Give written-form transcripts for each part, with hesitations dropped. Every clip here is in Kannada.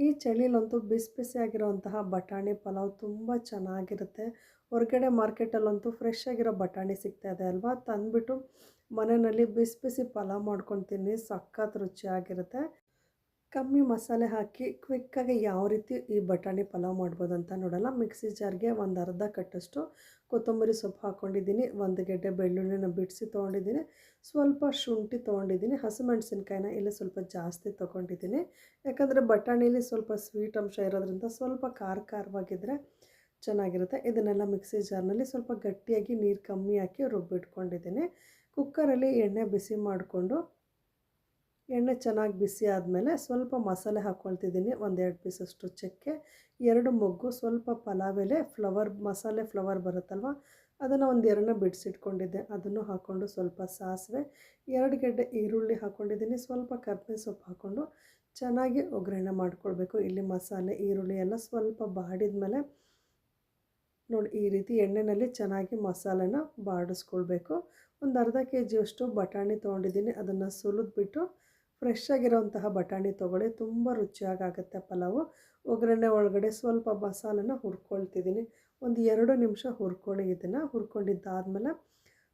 ಈ ಚಳಿಲಂತೂ ಬಿಸಿ ಬಿಸಿಯಾಗಿರೋಂತಹ ಬಟಾಣಿ ಪಲಾವ್ ತುಂಬ ಚೆನ್ನಾಗಿರುತ್ತೆ. ಹೊರಗಡೆ ಮಾರ್ಕೆಟಲ್ಲಂತೂ ಫ್ರೆಶ್ ಆಗಿರೋ ಬಟಾಣಿ ಸಿಗ್ತಾಯಿದೆ ಅಲ್ವಾ, ತಂದುಬಿಟ್ಟು ಮನೆಯಲ್ಲಿ ಬಿಸಿ ಬಿಸಿ ಪಲಾವ್ ಮಾಡ್ಕೊಂಡು ತಿನ್ನಿ, ಸಖತ್ ರುಚಿಯಾಗಿರುತ್ತೆ. ಕಮ್ಮಿ ಮಸಾಲೆ ಹಾಕಿ ಕ್ವಿಕ್ಕಾಗಿ ಯಾವ ರೀತಿ ಈ ಬಟಾಣಿ ಪಲಾವ್ ಮಾಡ್ಬೋದು ಅಂತ ನೋಡೋಣ. ಮಿಕ್ಸಿ ಜಾರ್ಗೆ ಒಂದು ಅರ್ಧ ಕಟ್ಟಷ್ಟು ಕೊತ್ತಂಬರಿ ಸೊಪ್ಪು ಹಾಕ್ಕೊಂಡಿದ್ದೀನಿ, ಒಂದು ಗೆಡ್ಡೆ ಬೆಳ್ಳುಳ್ಳಿನ ಬಿಡಿಸಿ ತೊಗೊಂಡಿದ್ದೀನಿ, ಸ್ವಲ್ಪ ಶುಂಠಿ ತೊಗೊಂಡಿದ್ದೀನಿ, ಹಸಿಮೆಣಸಿನ್ಕಾಯಿನ ಇಲ್ಲಿ ಸ್ವಲ್ಪ ಜಾಸ್ತಿ ತೊಗೊಂಡಿದ್ದೀನಿ. ಯಾಕಂದರೆ ಬಟಾಣಿಲಿ ಸ್ವಲ್ಪ ಸ್ವೀಟ್ ಅಂಶ ಇರೋದ್ರಿಂದ ಸ್ವಲ್ಪ ಖಾರವಾಗಿದ್ದರೆ ಚೆನ್ನಾಗಿರುತ್ತೆ. ಇದನ್ನೆಲ್ಲ ಮಿಕ್ಸಿ ಜಾರ್ನಲ್ಲಿ ಸ್ವಲ್ಪ ಗಟ್ಟಿಯಾಗಿ ನೀರು ಕಮ್ಮಿ ಹಾಕಿ ರುಬ್ಬಿಟ್ಕೊಂಡಿದ್ದೀನಿ. ಕುಕ್ಕರಲ್ಲಿ ಎಣ್ಣೆ ಬಿಸಿ ಮಾಡಿಕೊಂಡು ಎಣ್ಣೆ ಚೆನ್ನಾಗಿ ಬಿಸಿ ಆದಮೇಲೆ ಸ್ವಲ್ಪ ಮಸಾಲೆ ಹಾಕ್ಕೊಳ್ತಿದ್ದೀನಿ. ಒಂದೆರಡು ಪೀಸಷ್ಟು ಚಕ್ಕೆ, 2 ಮೊಗ್ಗು, ಸ್ವಲ್ಪ ಪಲಾವ್ ಎಲೆ, ಮಸಾಲೆ ಫ್ಲವರ್ ಬರುತ್ತಲ್ವ, ಅದನ್ನು ಒಂದು 2 ಬಿಡಿಸಿಟ್ಕೊಂಡಿದ್ದೆ, ಅದನ್ನು ಹಾಕ್ಕೊಂಡು ಸ್ವಲ್ಪ ಸಾಸಿವೆ, 2 ಗೆಡ್ಡೆ ಈರುಳ್ಳಿ ಹಾಕ್ಕೊಂಡಿದ್ದೀನಿ, ಸ್ವಲ್ಪ ಕರ್ಬೇವಿನ ಸೊಪ್ಪು ಹಾಕ್ಕೊಂಡು ಚೆನ್ನಾಗಿ ಒಗ್ಗರಣೆ ಮಾಡ್ಕೊಳ್ಬೇಕು. ಇಲ್ಲಿ ಮಸಾಲೆ ಈರುಳ್ಳಿ ಎಲ್ಲ ಸ್ವಲ್ಪ ಬಾಡಿದ ಮೇಲೆ ನೋಡಿ ಈ ರೀತಿ ಎಣ್ಣೆಯಲ್ಲಿ ಚೆನ್ನಾಗಿ ಮಸಾಲೆನ ಬಾಡಿಸ್ಕೊಳ್ಬೇಕು. ಒಂದು ಅರ್ಧ ಕೆಜಿಯಷ್ಟು ಬಟಾಣಿ ತೊಗೊಂಡಿದ್ದೀನಿ, ಅದನ್ನು ಸುಲಿದ್ಬಿಟ್ಟು ಫ್ರೆಶ್ ಆಗಿರೋಂತಹ ಬಟಾಣಿ ತೊಗೊಳ್ಳಿ, ತುಂಬ ರುಚಿಯಾಗುತ್ತೆ ಪಲಾವು. ಒಗ್ಗರಣೆ ಒಳಗಡೆ ಸ್ವಲ್ಪ ಮಸಾಲೆನ ಹುರ್ಕೊಳ್ತಿದ್ದೀನಿ, ಒಂದು 2 ನಿಮಿಷ ಹುರ್ಕೊಳ್ಳಿ. ಇದನ್ನು ಹುರ್ಕೊಂಡಿದ್ದಾದಮೇಲೆ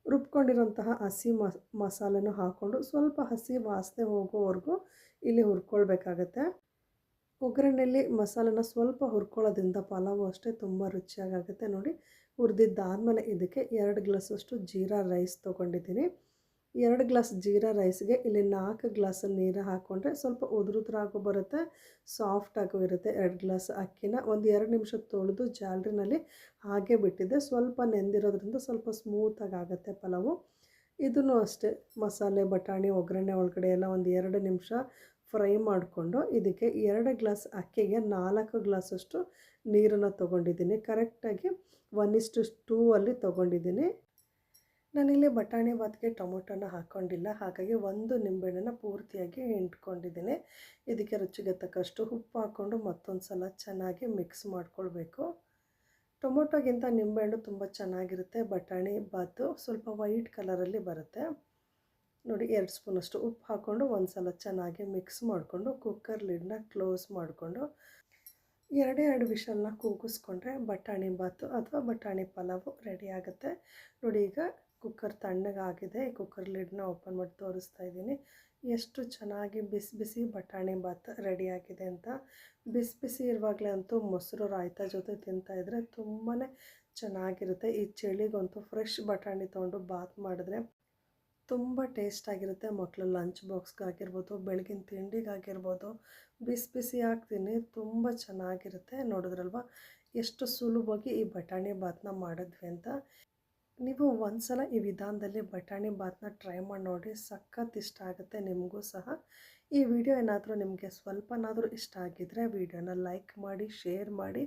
ರುಬ್ಕೊಂಡಿರೋಂತಹ ಹಸಿ ಮಸಾಲೆನೂ ಹಾಕ್ಕೊಂಡು ಸ್ವಲ್ಪ ಹಸಿ ವಾಸನೆ ಹೋಗೋವರೆಗೂ ಇಲ್ಲಿ ಹುರ್ಕೊಳ್ಬೇಕಾಗತ್ತೆ. ಒಗ್ಗರಣೆಯಲ್ಲಿ ಮಸಾಲೆನ ಸ್ವಲ್ಪ ಹುರ್ಕೊಳ್ಳೋದ್ರಿಂದ ಪಲಾವು ಅಷ್ಟೇ ತುಂಬ ರುಚಿಯಾಗುತ್ತೆ. ನೋಡಿ ಹುರಿದಿದ್ದಾದಮೇಲೆ ಇದಕ್ಕೆ 2 ಗ್ಲಾಸಷ್ಟು ಜೀರಾ ರೈಸ್ ತೊಗೊಂಡಿದ್ದೀನಿ. 2 ಗ್ಲಾಸ್ ಜೀರಾ ರೈಸ್ಗೆ ಇಲ್ಲಿ 4 ಗ್ಲಾಸ್ ನೀರು ಹಾಕ್ಕೊಂಡ್ರೆ ಸ್ವಲ್ಪ ಉದುರಾಗೂ ಬರುತ್ತೆ, ಸಾಫ್ಟಾಗೂ ಇರುತ್ತೆ. 2 ಗ್ಲಾಸ್ ಅಕ್ಕಿನ ಒಂದು 2 ನಿಮಿಷ ತೊಳೆದು ಜಾಲರಿನಲ್ಲಿ ಹಾಗೆ ಬಿಟ್ಟಿದ್ದೆ, ಸ್ವಲ್ಪ ನೆಂದಿರೋದ್ರಿಂದ ಸ್ವಲ್ಪ ಸ್ಮೂತಾಗಿ ಆಗುತ್ತೆ ಪಲಾವು. ಇದನ್ನು ಅಷ್ಟೇ ಮಸಾಲೆ ಬಟಾಣಿ ಒಗ್ಗರಣೆ ಒಳಗಡೆ ಎಲ್ಲ ಒಂದು 2 ನಿಮಿಷ ಫ್ರೈ ಮಾಡಿಕೊಂಡು ಇದಕ್ಕೆ 2 ಗ್ಲಾಸ್ ಅಕ್ಕಿಗೆ 4 ಗ್ಲಾಸಷ್ಟು ನೀರನ್ನು ತೊಗೊಂಡಿದ್ದೀನಿ. ಕರೆಕ್ಟಾಗಿ 1:2 ಅಲ್ಲಿ ತೊಗೊಂಡಿದ್ದೀನಿ. ನಾನಿಲ್ಲಿ ಬಟಾಣಿ ಬಾತ್ಗೆ ಟೊಮೊಟೊನ ಹಾಕ್ಕೊಂಡಿಲ್ಲ, ಹಾಗಾಗಿ 1 ನಿಂಬೆಹಣ್ಣನ್ನು ಪೂರ್ತಿಯಾಗಿ ಹಿಂಡ್ಕೊಂಡಿದ್ದೀನಿ. ಇದಕ್ಕೆ ರುಚಿಗೆ ತಕ್ಕಷ್ಟು ಉಪ್ಪು ಹಾಕ್ಕೊಂಡು ಮತ್ತೊಂದು ಸಲ ಚೆನ್ನಾಗಿ ಮಿಕ್ಸ್ ಮಾಡ್ಕೊಳ್ಬೇಕು. ಟೊಮೊಟೊಗಿಂತ ನಿಂಬೆಹಣ್ಣು ತುಂಬ ಚೆನ್ನಾಗಿರುತ್ತೆ. ಬಟಾಣಿ ಬಾತು ಸ್ವಲ್ಪ ವೈಟ್ ಕಲರಲ್ಲಿ ಬರುತ್ತೆ. ನೋಡಿ 2 ಸ್ಪೂನಷ್ಟು ಉಪ್ಪು ಹಾಕ್ಕೊಂಡು ಒಂದು ಸಲ ಚೆನ್ನಾಗಿ ಮಿಕ್ಸ್ ಮಾಡಿಕೊಂಡು ಕುಕ್ಕರ್ ಲಿಡ್ನ ಕ್ಲೋಸ್ ಮಾಡಿಕೊಂಡು 2 ವಿಷಲ್ನ ಕೂಗಿಸ್ಕೊಂಡ್ರೆ ಬಟಾಣಿ ಬಾತು ಅಥವಾ ಬಟಾಣಿ ಪಲಾವು ರೆಡಿ ಆಗುತ್ತೆ. ನೋಡಿ ಈಗ ಕುಕ್ಕರ್ ತಣ್ಣಗಾಗಿದೆ. ಈ ಕುಕ್ಕರ್ ಲಿಡ್ನ ಓಪನ್ ಮಾಡಿ ತೋರಿಸ್ತಾ ಇದ್ದೀನಿ, ಎಷ್ಟು ಚೆನ್ನಾಗಿ ಬಿಸಿ ಬಿಸಿ ಬಟಾಣಿ ಬಾತ್ ರೆಡಿಯಾಗಿದೆ ಅಂತ. ಬಿಸಿ ಬಿಸಿ ಇರುವಾಗಲೇ ಅಂತೂ ಮೊಸರು ರಾಯ್ತ ಜೊತೆ ತಿಂತಾಯಿದ್ರೆ ತುಂಬಾ ಚೆನ್ನಾಗಿರುತ್ತೆ. ಈ ಚಳಿಗಂತೂ ಫ್ರೆಶ್ ಬಟಾಣಿ ತೊಗೊಂಡು ಬಾತ್ ಮಾಡಿದ್ರೆ ತುಂಬ ಟೇಸ್ಟಾಗಿರುತ್ತೆ. ಮಕ್ಕಳು ಲಂಚ್ ಬಾಕ್ಸ್ಗಾಗಿರ್ಬೋದು, ಬೆಳಗಿನ ತಿಂಡಿಗಾಗಿರ್ಬೋದು ಬಿಸಿ ಬಿಸಿ ಹಾಕ್ತೀನಿ, ತುಂಬ ಚೆನ್ನಾಗಿರುತ್ತೆ. ನೋಡಿದ್ರಲ್ವ ಎಷ್ಟು ಸುಲಭವಾಗಿ ಈ ಬಟಾಣಿ ಬಾತನ್ನ ಮಾಡಿದ್ವಿ ಅಂತ. ನೀವು ಒಂದು ಸಲ ಈ ವಿಧಾನದಲ್ಲಿ ಬಟಾಣಿ ಬಾತನ್ನ ಟ್ರೈ ಮಾಡಿ ನೋಡಿ, ಸಖತ್ ಇಷ್ಟ ಆಗುತ್ತೆ ನಿಮಗೂ ಸಹ. ಈ ವಿಡಿಯೋ ಏನಾದರೂ ನಿಮಗೆ ಸ್ವಲ್ಪನಾದರೂ ಇಷ್ಟ ಆಗಿದ್ದರೆ ವಿಡಿಯೋನ ಲೈಕ್ ಮಾಡಿ, ಶೇರ್ ಮಾಡಿ.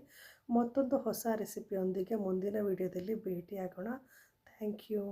ಮತ್ತೊಂದು ಹೊಸ ರೆಸಿಪಿಯೊಂದಿಗೆ ಮುಂದಿನ ವಿಡಿಯೋದಲ್ಲಿ ಭೇಟಿಯಾಗೋಣ. Thank you.